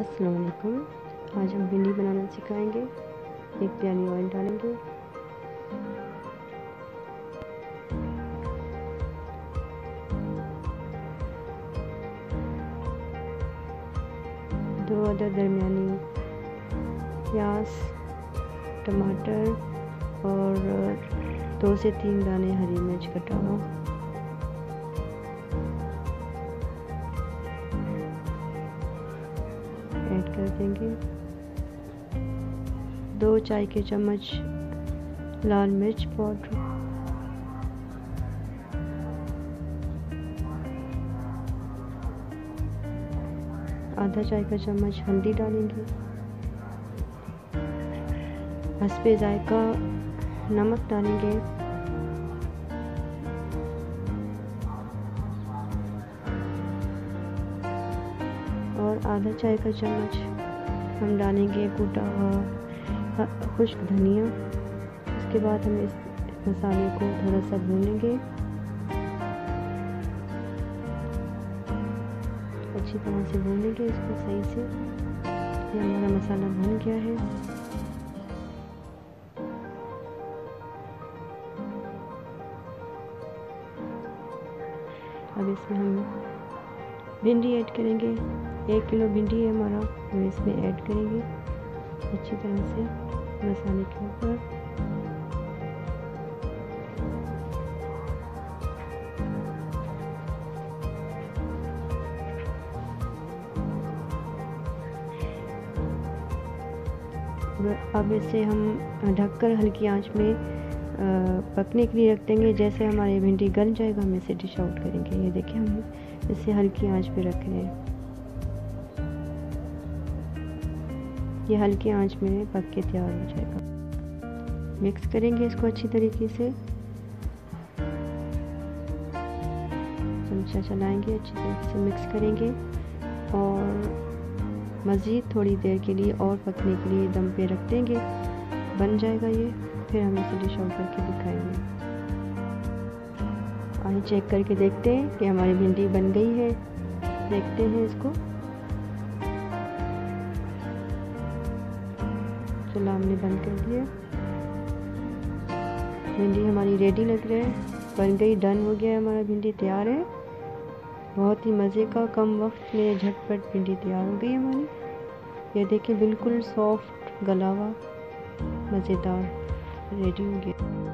अस्सलाम वालेकुम। आज हम भिंडी बनाना सिखाएंगे। एक प्याली ऑयल डालेंगे। दो अदर दरमियानी प्याज, टमाटर और 2 से 3 दाने हरी मिर्च कटा हुआ। ऐड कर देंगे 2 चाय के चम्मच लाल मिर्च पाउडर, आधा चाय का चम्मच हल्दी डालेंगे, हस्बे जायका नमक डालेंगे, और आधा चाय का चम्मच हम डालेंगे कूटा हुआ खुश्क धनिया। उसके बाद हम इस मसाले को थोड़ा सा भूनेंगे, अच्छी तरह से भूनेंगे इसको सही से। ये हमारा मसाला भून गया है। अब इसमें हम भिंडी ऐड करेंगे। 1 किलो भिंडी है हमारा, हम इसमें ऐड करेंगे अच्छी तरह से मसाले के ऊपर। अब इसे हम ढककर हल्की आंच में पकने के लिए रख देंगे। जैसे हमारी भिंडी गल जाएगा हम इसे डिश आउट करेंगे। ये देखिए हम इसे हल्की आंच पे रख रहे हैं। ये हल्की आंच में पक के तैयार हो जाएगा। मिक्स करेंगे इसको अच्छी तरीके से, चमचा चलाएंगे, अच्छी तरीके से मिक्स करेंगे और मज़ीद थोड़ी देर के लिए और पकने के लिए दम पे रख देंगे। बन जाएगा ये, फिर हम इसे डिश आउट करके दिखाएंगे। आइए चेक करके देखते हैं कि हमारी भिंडी बन गई है। देखते हैं इसको। चलो हमने बंद कर दिया। भिंडी हमारी रेडी लग रहा है, बन गई, डन हो गया है, हमारा भिंडी तैयार है। बहुत ही मज़े का, कम वक्त में झटपट भिंडी तैयार हो गई हमारी। ये देखिए बिल्कुल सॉफ्ट गला हुआ, मज़ेदार रेडी हो गया।